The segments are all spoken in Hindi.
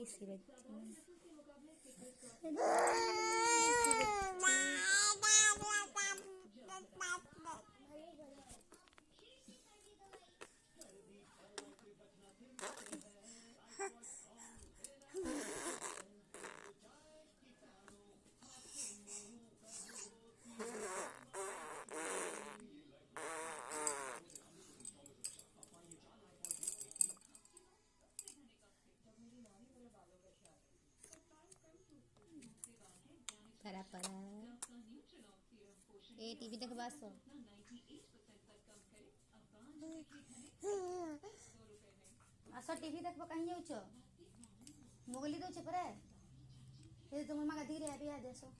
सी बच्ची। परा परा ए टीवी देख बस आस टीवी देख कहीं जाऊच मोगली दौचे परे ये तुम माँ धीरे अभी आ जासो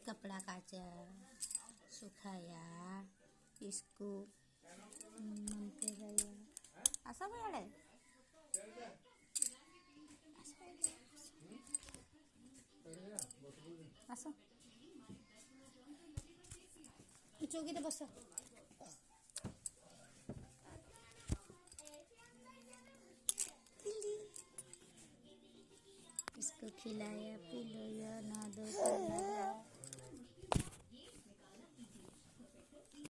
कपड़ा काचा सुखाया इसको आसा भाई आस चौकी तो बस इसको खिलाया पिलाया ना दो